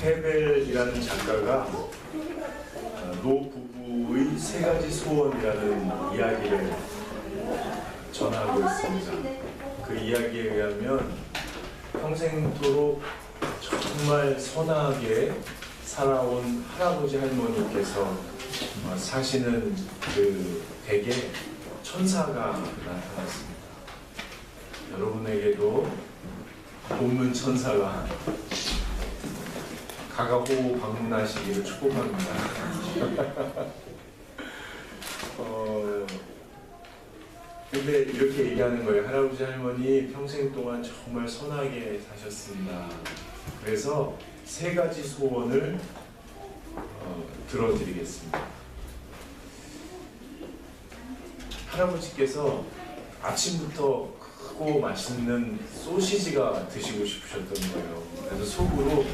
헤벨이라는 작가가 노 부부의 세 가지 소원이라는 이야기를 전하고 있습니다. 그 이야기에 의하면 평생토록 정말 선하게 살아온 할아버지 할머니께서 사시는 그 댁에 천사가 나타났습니다. 여러분에게도 돕는 천사가 가가호 방문하시기를 축복합니다. 근데 이렇게 얘기하는 거예요. 할아버지 할머니 평생 동안 정말 선하게 사셨습니다. 그래서 세 가지 소원을 들어드리겠습니다. 할아버지께서 아침부터 크고 맛있는 소시지가 드시고 싶으셨던 거예요. 그래서 속으로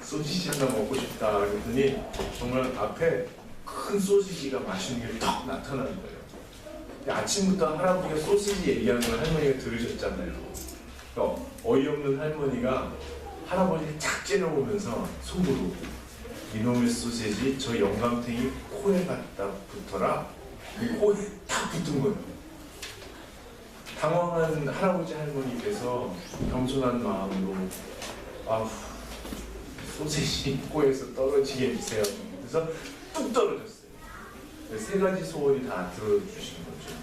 소시지 하나 먹고 싶다 그랬더니 정말 앞에 큰 소시지가 맛있는 게 딱 나타나는 거예요. 아침부터 할아버지가 소시지 얘기하는 걸 할머니가 들으셨잖아요. 그러니까 어이없는 할머니가 할아버지를 탁 째려보면서 속으로 이놈의 소시지 저 영감탱이 코에 갖다 붙어라. 코에 탁 붙은 거예요. 당황한 할아버지 할머니께서 겸손한 마음으로 소시지 코에서 떨어지게 해주세요. 그래서 뚝 떨어졌어요. 세 가지 소원이 다 들어주신 거죠.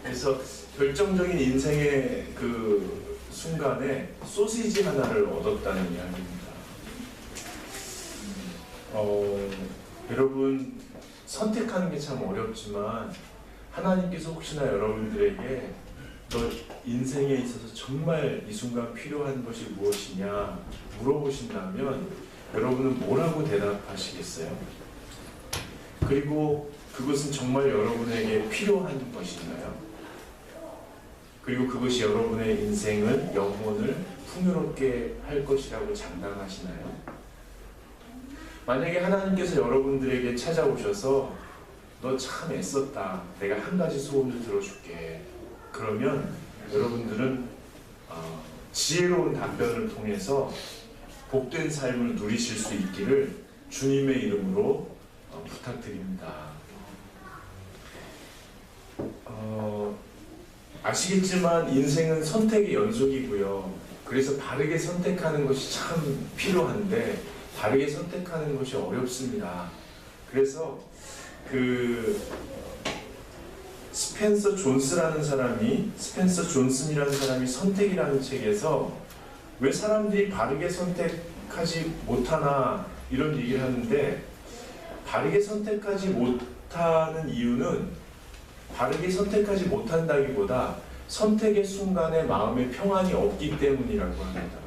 그래서 결정적인 인생의 그 순간에 소시지 하나를 얻었다는 이야기입니다. 여러분 선택하는 게 참 어렵지만 하나님께서 혹시나 여러분들에게 너 인생에 있어서 정말 이 순간 필요한 것이 무엇이냐 물어보신다면 여러분은 뭐라고 대답하시겠어요? 그리고 그것은 정말 여러분에게 필요한 것인가요? 그리고 그것이 여러분의 인생을, 영혼을 풍요롭게 할 것이라고 장담하시나요? 만약에 하나님께서 여러분들에게 찾아오셔서 너 참 애썼다. 내가 한 가지 소원을 들어줄게. 그러면 여러분들은 지혜로운 답변을 통해서 복된 삶을 누리실 수 있기를 주님의 이름으로 부탁드립니다. 아시겠지만 인생은 선택의 연속이고요. 그래서 바르게 선택하는 것이 참 필요한데 바르게 선택하는 것이 어렵습니다. 그래서 스펜서 존슨이라는 사람이 선택이라는 책에서 왜 사람들이 바르게 선택하지 못하나 이런 얘기를 하는데 바르게 선택하지 못하는 이유는 바르게 선택하지 못한다기보다 선택의 순간에 마음의 평안이 없기 때문이라고 합니다.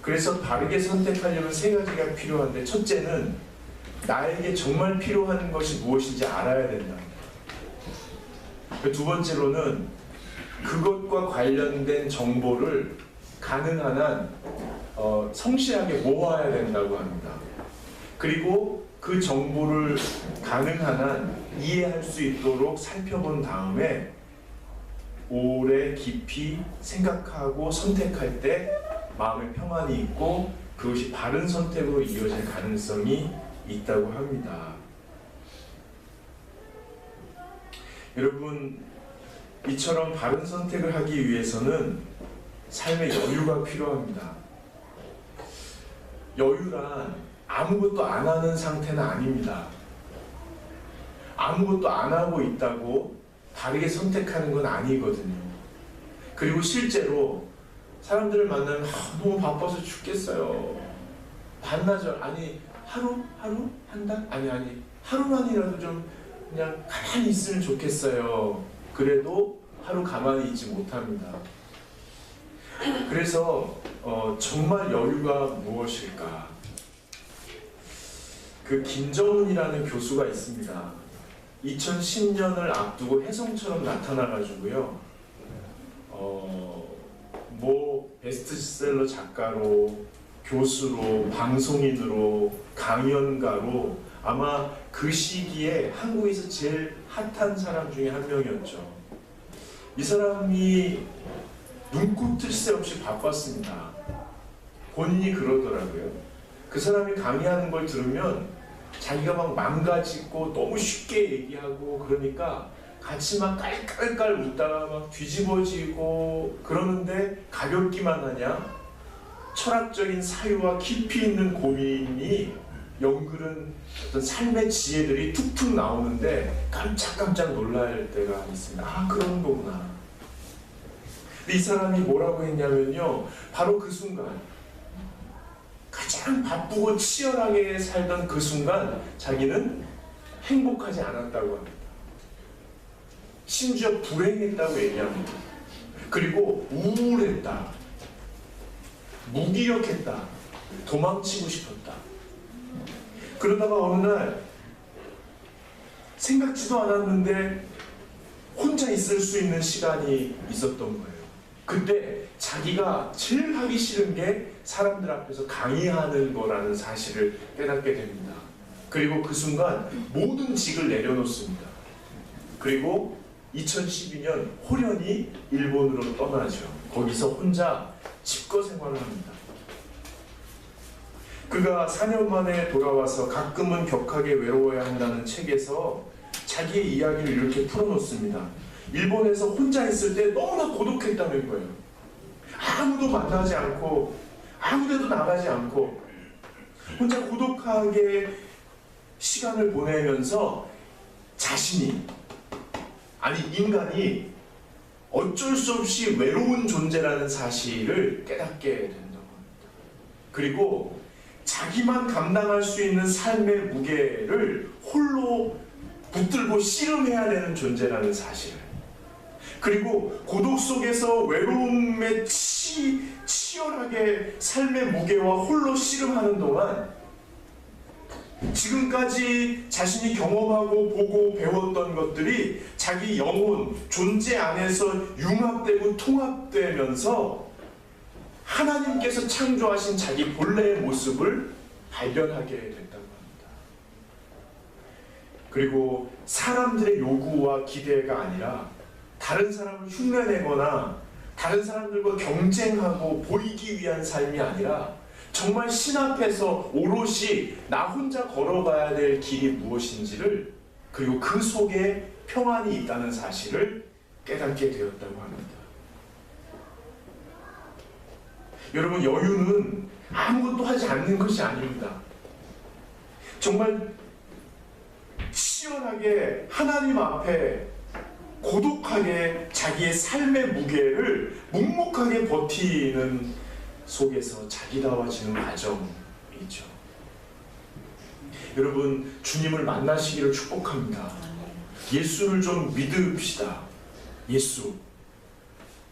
그래서 바르게 선택하려면 세 가지가 필요한데 첫째는 나에게 정말 필요한 것이 무엇인지 알아야 된다. 두 번째로는 그것과 관련된 정보를 가능한 한 성실하게 모아야 된다고 합니다. 그리고 그 정보를 가능한 한 이해할 수 있도록 살펴본 다음에 오래 깊이 생각하고 선택할 때 마음의 평안이 있고 그것이 바른 선택으로 이어질 가능성이 있다고 합니다. 여러분, 이처럼 바른 선택을 하기 위해서는 삶의 여유가 필요합니다. 여유란 아무것도 안 하는 상태는 아닙니다. 아무것도 안 하고 있다고 바르게 선택하는 건 아니거든요. 그리고 실제로 사람들을 만나면 너무 바빠서 죽겠어요. 반나절, 아니 하루? 한 달? 아니 하루만이라도 좀 그냥 가만히 있으면 좋겠어요. 그래도 하루 가만히 있지 못합니다. 그래서 정말 여유가 무엇일까? 그 김정은이라는 교수가 있습니다. 2010년을 앞두고 혜성처럼 나타나가지고요. 베스트셀러 작가로, 교수로, 방송인으로, 강연가로 아마 그 시기에 한국에서 제일 핫한 사람 중에 한 명이었죠. 이 사람이 눈코 뜰 새 없이 바빴습니다. 본인이 그러더라고요. 그 사람이 강의하는 걸 들으면 자기가 막 망가지고 너무 쉽게 얘기하고 그러니까 같이 막 깔깔깔 웃다가 막 뒤집어지고 그러는데 가볍기만 하냐? 철학적인 사유와 깊이 있는 고민이 연글은 어떤 삶의 지혜들이 툭툭 나오는데 깜짝깜짝 놀랄 때가 있습니다. 아, 그런 거구나. 이 사람이 뭐라고 했냐면요, 바로 그 순간, 가장 바쁘고 치열하게 살던 그 순간 자기는 행복하지 않았다고 합니다. 심지어 불행했다고 얘기합니다. 그리고 우울했다, 무기력했다, 도망치고 싶었다. 그러다가 어느 날 생각지도 않았는데 혼자 있을 수 있는 시간이 있었던 거예요. 그때 자기가 제일 하기 싫은 게 사람들 앞에서 강의하는 거라는 사실을 깨닫게 됩니다. 그리고 그 순간 모든 직을 내려놓습니다. 그리고 2012년 호련히 일본으로 떠나죠. 거기서 혼자 집거 생활을 합니다. 그가 4년 만에 돌아와서 가끔은 격하게 외로워야 한다는 책에서 자기의 이야기를 이렇게 풀어놓습니다. 일본에서 혼자 있을 때 너무나 고독했다는 거예요. 아무도 만나지 않고 아무데도 나가지 않고 혼자 고독하게 시간을 보내면서 자신이, 아니 인간이 어쩔 수 없이 외로운 존재라는 사실을 깨닫게 된다고 합니다. 그리고 자기만 감당할 수 있는 삶의 무게를 홀로 붙들고 씨름해야 되는 존재라는 사실을, 그리고 고독 속에서 외로움에 치열하게 삶의 무게와 홀로 씨름하는 동안 지금까지 자신이 경험하고 보고 배웠던 것들이 자기 영혼, 존재 안에서 융합되고 통합되면서 하나님께서 창조하신 자기 본래의 모습을 발견하게 됐다고 합니다. 그리고 사람들의 요구와 기대가 아니라 다른 사람을 흉내내거나 다른 사람들과 경쟁하고 보이기 위한 삶이 아니라 정말 신 앞에서 오롯이 나 혼자 걸어가야 될 길이 무엇인지를, 그리고 그 속에 평안이 있다는 사실을 깨닫게 되었다고 합니다. 여러분, 여유는 아무것도 하지 않는 것이 아닙니다. 정말 치열하게 하나님 앞에 고독하게 자기의 삶의 무게를 묵묵하게 버티는 속에서 자기다워지는 과정이죠. 여러분, 주님을 만나시기를 축복합니다. 예수를 좀 믿읍시다. 예수,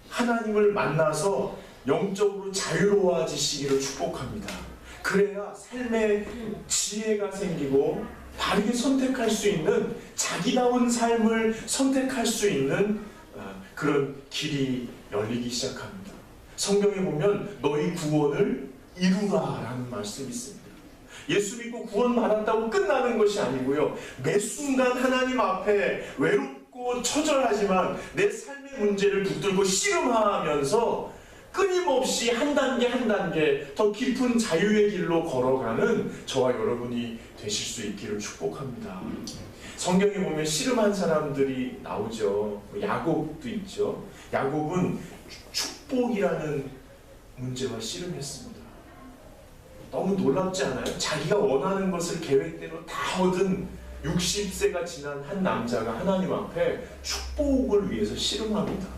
하나님을 만나서 영적으로 자유로워지시기를 축복합니다. 그래야 삶의 지혜가 생기고 바르게 선택할 수 있는, 자기다운 삶을 선택할 수 있는 그런 길이 열리기 시작합니다. 성경에 보면 너희 구원을 이루라 라는 말씀이 있습니다. 예수 믿고 구원 받았다고 끝나는 것이 아니고요, 매 순간 하나님 앞에 외롭고 처절하지만 내 삶의 문제를 붙들고 씨름하면서 끊임없이 한 단계 한 단계 더 깊은 자유의 길로 걸어가는 저와 여러분이 되실 수 있기를 축복합니다. 성경에 보면 씨름한 사람들이 나오죠. 야곱도 있죠. 야곱은 축복이라는 문제와 씨름했습니다. 너무 놀랍지 않아요? 자기가 원하는 것을 계획대로 다 얻은 60세가 지난 한 남자가 하나님 앞에 축복을 위해서 씨름합니다.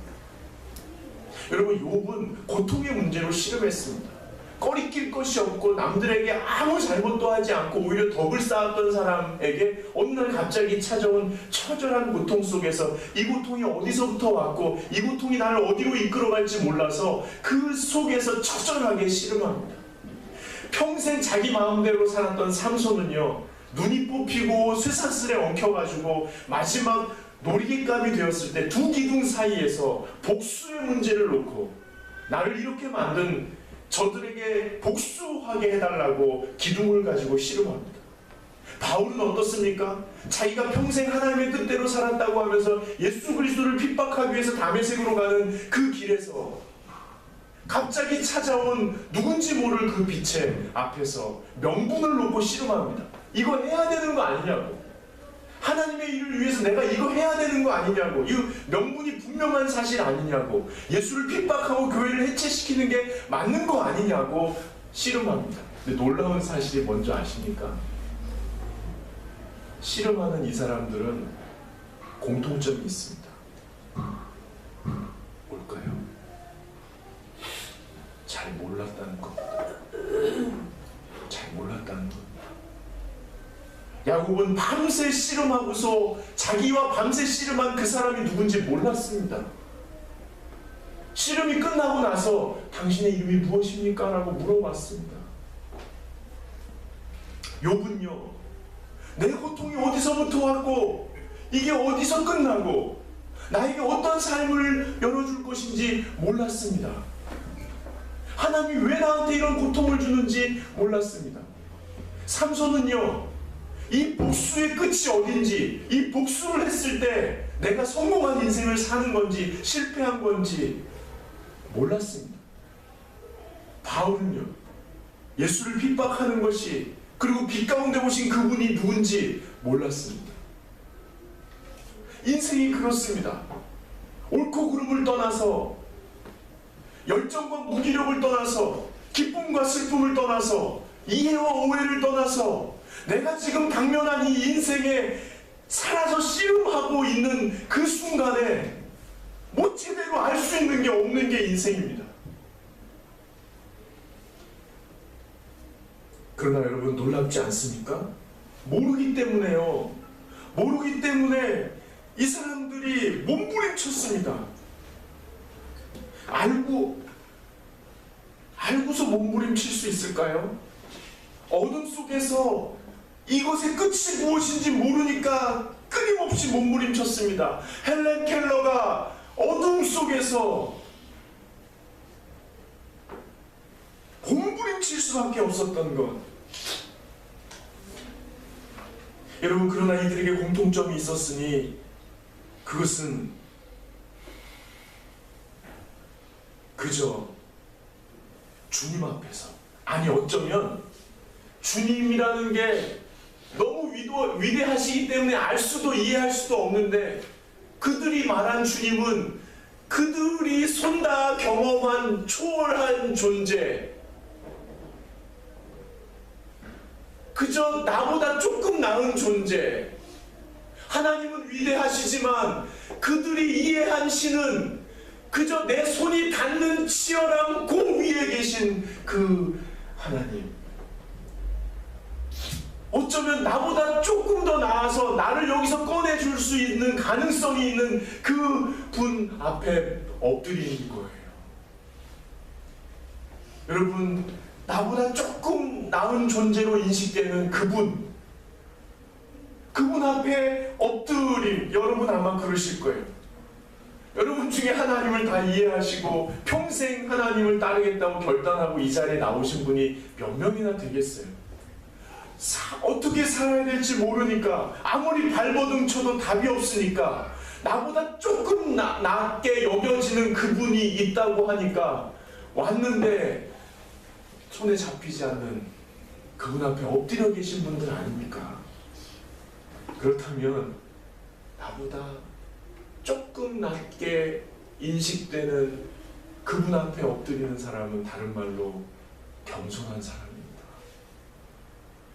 여러분, 욥은 고통의 문제로 씨름했습니다. 꺼리낄 것이 없고 남들에게 아무 잘못도 하지 않고 오히려 덕을 쌓았던 사람에게 어느 날 갑자기 찾아온 처절한 고통 속에서 이 고통이 어디서부터 왔고 이 고통이 나를 어디로 이끌어갈지 몰라서 그 속에서 처절하게 씨름합니다. 평생 자기 마음대로 살았던 삼손은요, 눈이 뽑히고 쇠사슬에 엉켜가지고 마지막 놀이개감이 되었을 때 두 기둥 사이에서 복수의 문제를 놓고 나를 이렇게 만든 저들에게 복수하게 해달라고 기둥을 가지고 씨름합니다. 바울은 어떻습니까? 자기가 평생 하나님의 뜻대로 살았다고 하면서 예수 그리스도를 핍박하기 위해서 다메섹으로 가는 그 길에서 갑자기 찾아온 누군지 모를 그 빛의 앞에서 명분을 놓고 씨름합니다. 이거 해야 되는 거 아니냐고. 하나님의 일을 위해서 내가 이거 해야 되는 거 아니냐고. 이 명분이 분명한 사실 아니냐고. 예수를 핍박하고 교회를 해체시키는 게 맞는 거 아니냐고 씨름합니다. 근데 놀라운 사실이 뭔지 아십니까? 씨름하는 이 사람들은 공통점이 있습니다. 뭘까요? 잘 몰랐다는 겁니다. 잘 몰랐다는 겁니다. 야곱은 밤새 씨름하고서 자기와 밤새 씨름한 그 사람이 누군지 몰랐습니다. 씨름이 끝나고 나서 당신의 이름이 무엇입니까? 라고 물어봤습니다. 욥은요, 내 고통이 어디서부터 왔고 이게 어디서 끝나고 나에게 어떤 삶을 열어줄 것인지 몰랐습니다. 하나님이 왜 나한테 이런 고통을 주는지 몰랐습니다. 삼손은요, 이 복수의 끝이 어딘지, 이 복수를 했을 때 내가 성공한 인생을 사는 건지 실패한 건지 몰랐습니다. 바울은요, 예수를 핍박하는 것이, 그리고 빛 가운데 오신 그분이 누군지 몰랐습니다. 인생이 그렇습니다. 옳고 그름을 떠나서, 열정과 무기력을 떠나서, 기쁨과 슬픔을 떠나서, 이해와 오해를 떠나서 내가 지금 당면한 이 인생에 살아서 씨름하고 있는 그 순간에 뭐 제대로 알 수 있는 게 없는 게 인생입니다. 그러나 여러분 놀랍지 않습니까? 모르기 때문에요. 모르기 때문에 이 사람들이 몸부림쳤습니다. 알고서 몸부림칠 수 있을까요? 어둠 속에서 이것의 끝이 무엇인지 모르니까 끊임없이 몸부림쳤습니다. 헬렌 켈러가 어둠 속에서 몸부림칠 수밖에 없었던 것. 여러분, 그러나 이들에게 공통점이 있었으니 그것은 그저 주님 앞에서, 아니 어쩌면 주님이라는 게 너무 위대하시기 때문에 알 수도 이해할 수도 없는데, 그들이 말한 주님은 그들이 손다 경험한 초월한 존재, 그저 나보다 조금 나은 존재. 하나님은 위대하시지만 그들이 이해한 신은 그저 내 손이 닿는 치열한 공 위에 계신 그 하나님. 어쩌면 나보다 조금 더 나아서 나를 여기서 꺼내줄 수 있는 가능성이 있는 그 분 앞에 엎드리는 거예요. 여러분, 나보다 조금 나은 존재로 인식되는 그분 앞에 엎드림, 여러분 아마 그러실 거예요. 여러분 중에 하나님을 다 이해하시고 평생 하나님을 따르겠다고 결단하고 이 자리에 나오신 분이 몇 명이나 되겠어요? 어떻게 살아야 될지 모르니까, 아무리 발버둥 쳐도 답이 없으니까, 나보다 조금 낮게 여겨지는 그분이 있다고 하니까 왔는데 손에 잡히지 않는 그분 앞에 엎드려 계신 분들 아닙니까? 그렇다면 나보다 조금 낮게 인식되는 그분 앞에 엎드리는 사람은 다른 말로 겸손한 사람입니다.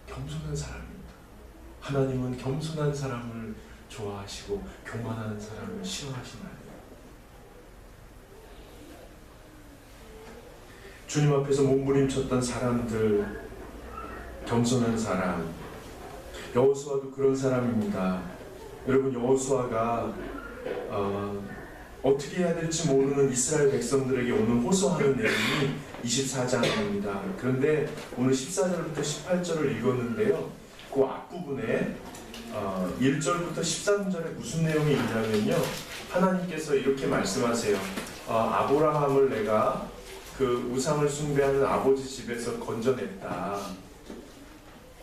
겸손한 사람입니다. 하나님은 겸손한 사람을 좋아하시고 교만한 사람을 싫어하시나요? 주님 앞에서 몸부림쳤던 사람들, 겸손한 사람, 여호수아도 그런 사람입니다. 여러분, 여호수아가 어떻게 해야 될지 모르는 이스라엘 백성들에게 오늘 호소하는 내용이 24장입니다. 그런데 오늘 14절부터 18절을 읽었는데요. 그 앞부분에 1절부터 13절에 무슨 내용이 있냐면요, 하나님께서 이렇게 말씀하세요. 아브라함을 내가 그 우상을 숭배하는 아버지 집에서 건져냈다.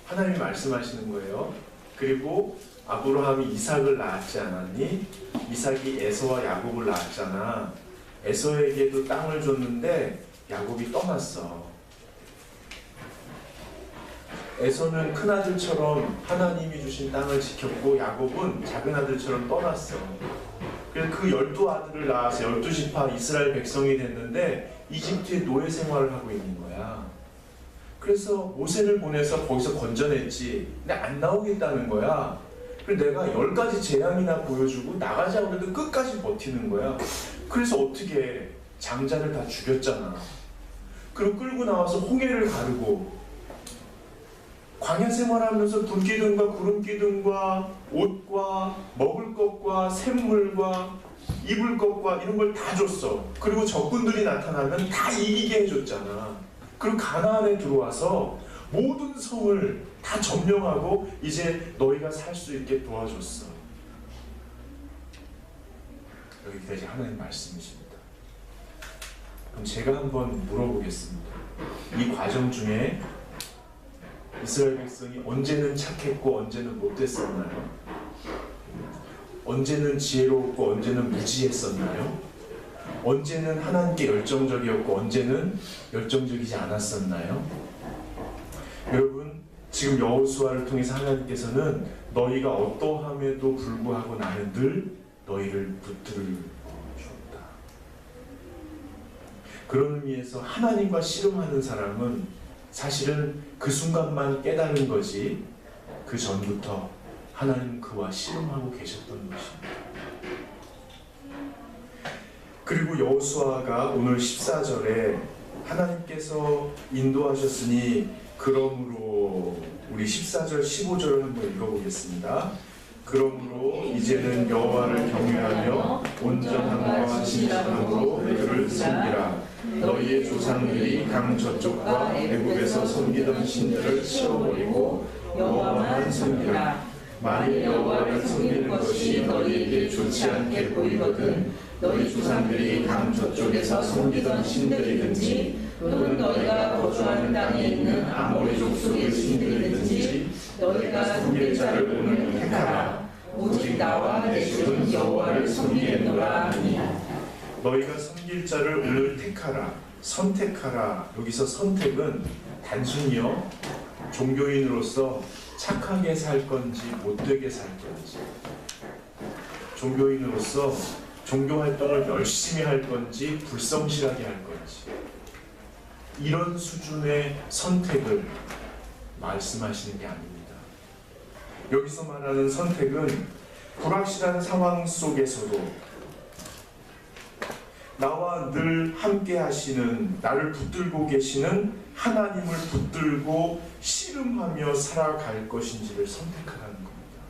하나님이 말씀하시는 거예요. 그리고 아브라함이 이삭을 낳았지 않았니? 이삭이 에서와 야곱을 낳았잖아. 에서에게도 땅을 줬는데 야곱이 떠났어. 에서는 큰 아들처럼 하나님이 주신 땅을 지켰고 야곱은 작은 아들처럼 떠났어. 그래서 그 12아들을 낳아서 12지파 이스라엘 백성이 됐는데 이집트의 노예 생활을 하고 있는 거야. 그래서 모세를 보내서 거기서 건져냈지. 근데 안 나오겠다는 거야. 그래서 내가 10가지 재앙이나 보여주고 나가자고 해도 끝까지 버티는 거야. 그래서 어떻게 장자를 다 죽였잖아. 그리고 끌고 나와서 홍해를 가르고 광야 생활하면서 불기둥과 구름기둥과 옷과 먹을 것과 샘물과 입을 것과 이런 걸 다 줬어. 그리고 적군들이 나타나면 다 이기게 해줬잖아. 그리고 가나안에 들어와서 모든 성을 다 점령하고 이제 너희가 살 수 있게 도와줬어. 여기까지 하나님 말씀이십니다. 그럼 제가 한번 물어보겠습니다. 이 과정 중에 이스라엘 백성이 언제는 착했고 언제는 못됐었나요? 언제는 지혜로웠고 언제는 무지했었나요? 언제는 하나님께 열정적이었고 언제는 열정적이지 않았었나요? 여러분, 지금 여호수아를 통해서 하나님께서는 너희가 어떠함에도 불구하고 나는 늘 너희를 붙들어 주었다. 그런 의미에서 하나님과 씨름하는 사람은 사실은 그 순간만 깨달은 거지 그 전부터 하나님 그와 씨름하고 계셨던 것입니다. 그리고 여호수아가 오늘 14절에 하나님께서 인도하셨으니 그러므로 우리 14절 15절을 한번 읽어보겠습니다. 그러므로 이제는 여호와를 경외하며 온전함과 진실함으로 그를 섬기라. 너희의 조상들이 강 저쪽과 애굽에서 섬기던 신들을 치워버리고 여호와만 섬기라. 만일 여호와를 섬기는 것이 너희에게 좋지 않게 보이거든 너희 조상들이 강 저쪽에서 섬기던 신들이든지 또는 너희가 거주하는 땅에 있는 아모리 족속의 신들이든지 너희가 섬길 자를 오늘 택하라. 오직 나와 내 집은 여호와를 섬기겠노라 하니. 너희가 섬길 자를 오늘 택하라. 선택하라. 여기서 선택은 단순히요 종교인으로서 착하게 살 건지 못되게 살 건지, 종교인으로서 종교 활동을 열심히 할 건지 불성실하게 할 건지, 이런 수준의 선택을 말씀하시는 게 아닙니다. 여기서 말하는 선택은 불확실한 상황 속에서도 나와 늘 함께 하시는, 나를 붙들고 계시는 하나님을 붙들고 씨름하며 살아갈 것인지를 선택하라는 겁니다.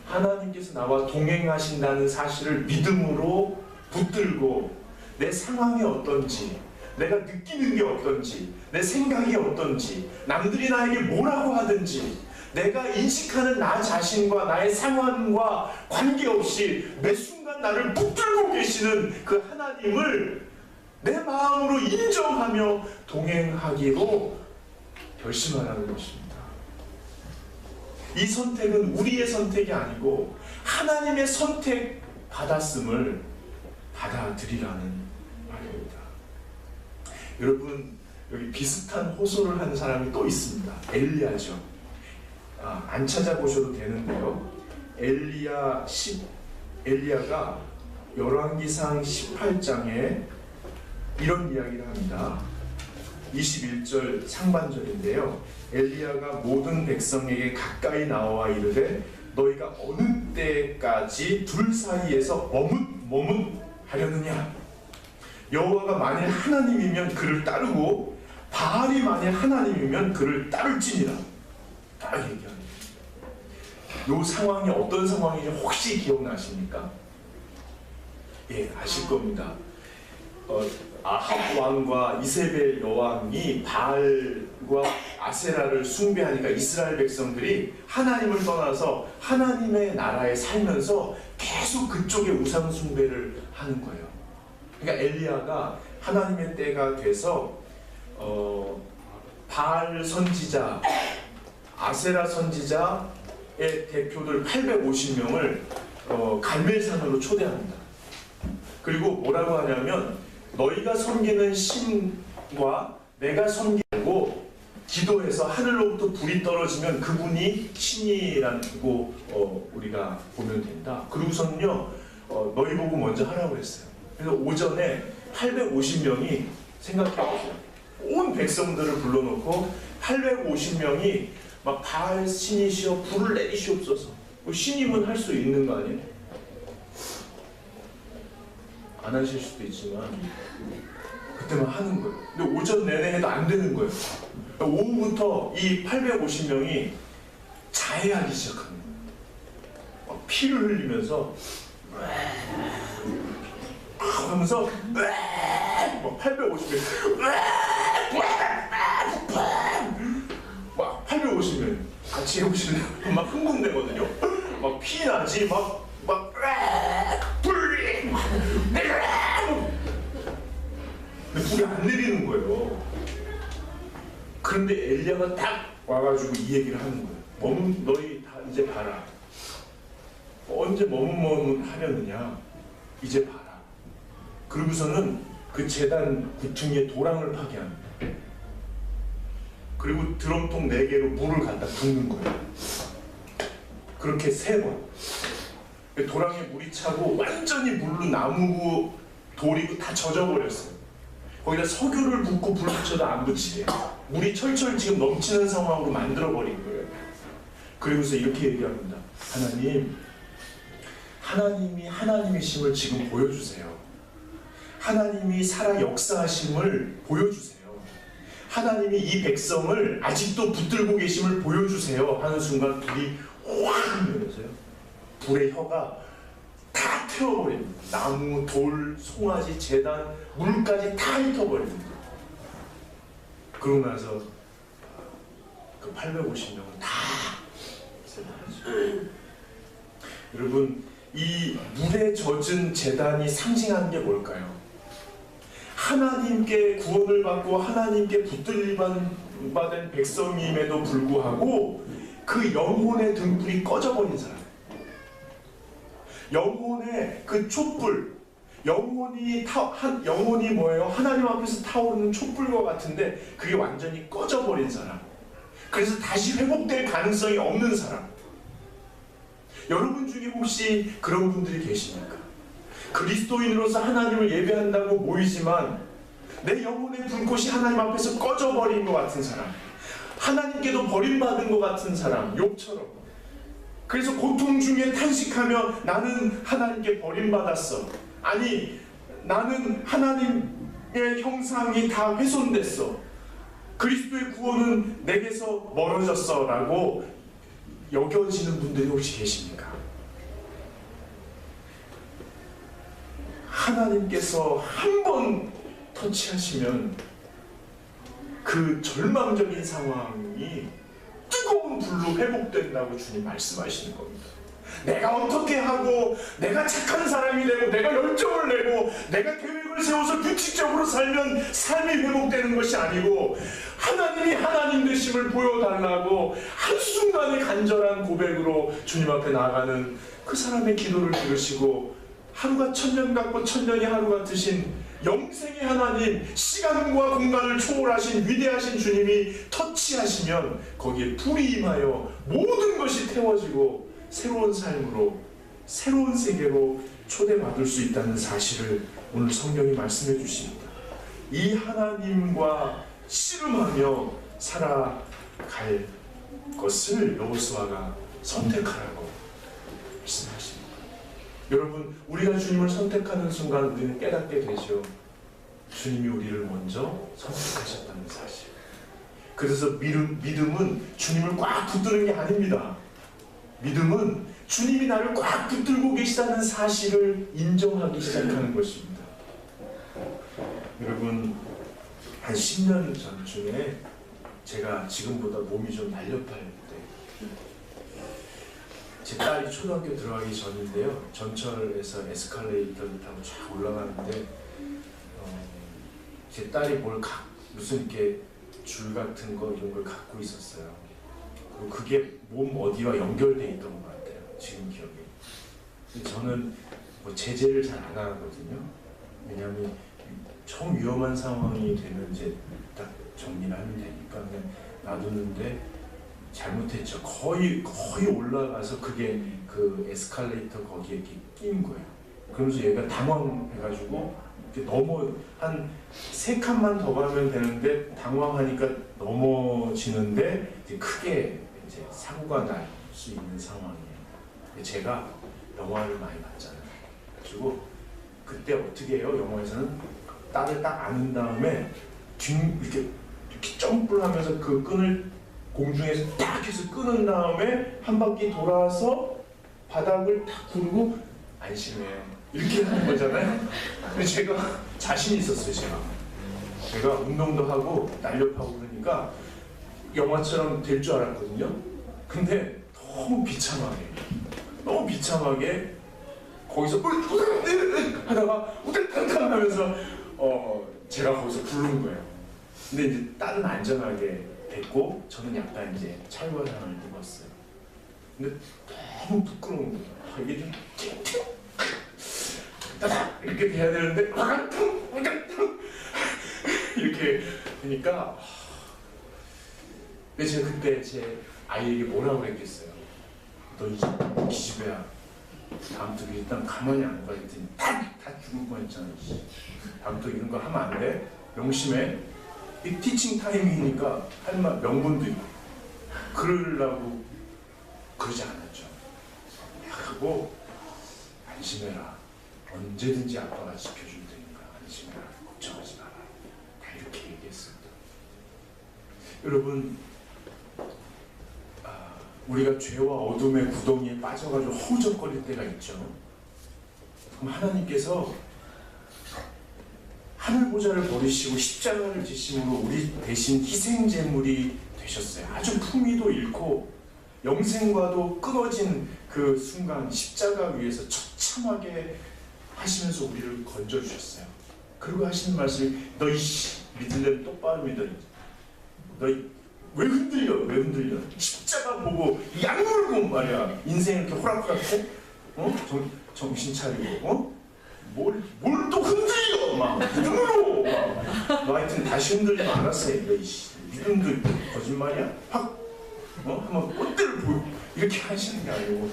하나님께서 나와 동행하신다는 사실을 믿음으로 붙들고 내 상황이 어떤지, 내가 느끼는 게 어떤지, 내 생각이 어떤지, 남들이 나에게 뭐라고 하든지 내가 인식하는 나 자신과 나의 상황과 관계없이 매 순간 나를 붙들고 계시는 그 하나님을 내 마음으로 인정하며 동행하기로 결심하라는 것입니다. 이 선택은 우리의 선택이 아니고 하나님의 선택 받았음을 받아들이라는 말입니다. 여러분, 여기 비슷한 호소를 하는 사람이 또 있습니다. 엘리야죠. 안 찾아보셔도 되는데요. 엘리야가 열왕기상 18장에 이런 이야기를 합니다. 21절 상반절인데요. 엘리야가 모든 백성에게 가까이 나와 이르되 너희가 어느 때까지 둘 사이에서 머뭇하려느냐. 여호와가 만일 하나님이면 그를 따르고 바알이 만일 하나님이면 그를 따를지니라. 딱 얘기합니다. 이 상황이 어떤 상황인지 혹시 기억나십니까? 예, 아실 겁니다. 아합 왕과 이세벨 여왕이 바알과 아세라를 숭배하니까 이스라엘 백성들이 하나님을 떠나서 하나님의 나라에 살면서 계속 그쪽에 우상 숭배를 하는 거예요. 그러니까 엘리야가 하나님의 때가 돼서 바알 선지자, 아세라 선지자의 대표들 850명을 갈멜산으로 초대합니다. 그리고 뭐라고 하냐면 너희가 섬기는 신과 내가 섬기고 기도해서 하늘로부터 불이 떨어지면 그분이 신이라고 우리가 보면 된다. 그리고서는요 너희 보고 먼저 하라고 했어요. 그래서 오전에 850명이 생각해보세요. 온 백성들을 불러놓고 850명이 막 바알 신이시여 불을 내리시옵소서. 신임은 할 수 있는 거 아니에요? 안 하실 수도 있지만 그때만 하는 거예요. 근데 오전 내내 해도 안 되는 거예요. 오후부터 이 850명이 자해하기 시작하는 거예요. 피를 흘리면서 하면서 막 850명 막 850명 같이 해보시면 막 흥분되거든요. 막 피 나지 막 불이 근데 불이 안 내리는 거예요. 그런데 엘리야가 딱 와가지고 이 얘기를 하는 거예요. 너희 다 이제 봐라. 언제 머뭇머뭇하려느냐. 이제 봐라. 그러고서는 그 제단 구퉁이에 도랑을 파괴합니다. 그리고 드럼통 4개로 물을 갖다 붓는 거예요. 그렇게 3번. 도랑에 물이 차고 완전히 물로 나무고 돌이고 다 젖어버렸어요. 거기다 석유를 붓고 불 붙여도 안 붙이게. 물이 철철 지금 넘치는 상황으로 만들어버린 거예요. 그리고서 이렇게 얘기합니다. 하나님이 하나님이심을 지금 보여주세요. 하나님이 살아 역사하심을 보여주세요. 하나님이 이 백성을 아직도 붙들고 계심을 보여주세요. 하는 순간 불이 확 내려서요. 불의 혀가 다 태워버립니다. 나무, 돌, 송아지, 제단, 물까지 다 훑어버립니다. 그러고 나서 그 850명은 다 세상하죠. 여러분, 이 물에 젖은 제단이 상징하는 게 뭘까요? 하나님께 구원을 받고 하나님께 붙들림받은 백성임에도 불구하고 그 영혼의 등불이 꺼져버린 사람, 영혼의 그 촛불, 영혼이 뭐예요? 하나님 앞에서 타오르는 촛불과 같은데 그게 완전히 꺼져버린 사람, 그래서 다시 회복될 가능성이 없는 사람. 여러분 중에 혹시 그런 분들이 계십니까? 그리스도인으로서 하나님을 예배한다고 모이지만 내 영혼의 불꽃이 하나님 앞에서 꺼져버린 것 같은 사람, 하나님께도 버림받은 것 같은 사람, 욥처럼. 그래서 고통 중에 탄식하며 나는 하나님께 버림받았어. 아니, 나는 하나님의 형상이 다 훼손됐어. 그리스도의 구원은 내게서 멀어졌어 라고 여겨지는 분들이 혹시 계십니까? 하나님께서 한 번 터치하시면 그 절망적인 상황이 뜨거운 불로 회복된다고 주님 말씀하시는 겁니다. 내가 어떻게 하고 내가 착한 사람이 되고 내가 열정을 내고 내가 계획을 세워서 규칙적으로 살면 삶이 회복되는 것이 아니고 하나님이 하나님 되심을 보여달라고 한순간의 간절한 고백으로 주님 앞에 나아가는 그 사람의 기도를 들으시고 하루가 천년 같고 천년이 하루 같으신 영생의 하나님, 시간과 공간을 초월하신 위대하신 주님이 터치하시면 거기에 불이 임하여 모든 것이 태워지고 새로운 삶으로, 새로운 세계로 초대받을 수 있다는 사실을 오늘 성경이 말씀해 주십니다. 이 하나님과 씨름하며 살아갈 것을 여호수아가 선택하라고 말씀하십니다. 여러분, 우리가 주님을 선택하는 순간 우리는 깨닫게 되죠. 주님이 우리를 먼저 선택하셨다는 사실. 그래서 믿음은 주님을 꽉 붙드는 게 아닙니다. 믿음은 주님이 나를 꽉 붙들고 계시다는 사실을 인정하기 시작하는 것입니다. 여러분, 한 10년 전쯤에 제가 지금보다 몸이 좀 날렵할 때, 제 딸이 초등학교 들어가기 전인데요. 전철에서 에스컬레이터를 타고 쫙 올라가는데 제 딸이 무슨 이렇게 줄 같은 거 이런 걸 갖고 있었어요. 그리고 그게 몸 어디와 연결돼 있던 것 같아요. 지금 기억에. 저는 뭐 제재를 잘 안 하거든요. 왜냐하면 정 위험한 상황이 되면 이제 딱 정리를 하면 되니까 그냥 놔두는데 잘못했죠. 거의 올라가서 그게 그 에스컬레이터 거기에 이렇게 끼인 거예요. 그러면서 얘가 당황해가지고 이렇게 넘어 한 3칸만 더 가면 되는데 당황하니까 넘어지는데 이제 크게 이제 사고가 날 수 있는 상황이에요. 제가 영화를 많이 봤잖아요. 그리고 그때 어떻게 해요? 영화에서는 딸을 딱 안은 다음에 이렇게 점프를 하면서 그 끈을 공중에서 딱 해서 끊은 다음에 한 바퀴 돌아서 바닥을 딱 구르고 안심해 이렇게 하는 거잖아요. 근데 제가 자신 있었어요. 제가 운동도 하고 날렵하고 그러니까 영화처럼 될 줄 알았거든요. 근데 너무 비참하게 거기서 하다가 우당탕탕 하면서 제가 거기서 부른 거예요. 근데 이제 딸은 안전하게 됐고 저는 약간 이제 찰과상을 입었어요. 근데 너무 부끄러운 거예요. 이게 좀 이렇게 돼야 되는데 이렇게 되니까 근데 제가 그때 제 아이에게 뭐라고 했겠어요. 너 이 기집애야. 다음부터 일단 가만히 안 가 있더니 다 죽을 뻔했잖아. 다음부터 이런 거 하면 안 돼. 명심해. 이 티칭 타임이니까 할 말 명분도 있고 그러려고 그러지 않았죠. 하고 안심해라. 언제든지 아빠가 지켜줄 테니까 안심해라. 걱정하지 마라. 다 이렇게 얘기했습니다. 여러분 우리가 죄와 어둠의 구덩이에 빠져가지고 허우적거릴 때가 있죠. 그럼 하나님께서 하늘보좌를 버리시고 십자가를 지심으로 우리 대신 희생제물이 되셨어요. 아주 품위도 잃고 영생과도 끊어진 그 순간 십자가 위에서 처참하게 하시면서 우리를 건져주셨어요. 그리고 하시는 말씀이 너희 믿으려면 똑바로 믿어. 너희 왜 흔들려? 십자가 보고 약물고 말이야. 인생 이렇게 호락호락해? 정신 차리고 뭘 또 흔들려 막 눈으로 너 하여튼 다시 흔들리면 알았어. 믿음도 거짓말이야? 확 한번 꽃대를 보여 이렇게 하시는 게 아니고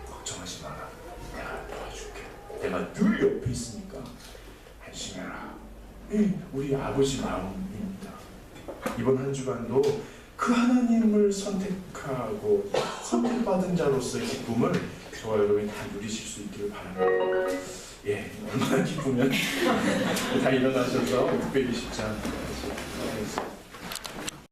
걱정하지 마라. 내가 도와줄게. 내가 늘 옆에 있으니까 안심해라. 우리 아버지 마음입니다. 이번 한 주간도 그 하나님을 선택하고 선택받은 자로서의 기쁨을 저와 여러분이 다 누리실 수 있기를 바랍니다. 얼마나 기쁘면 다 일어나셔서 특별히 쉽지 않아요.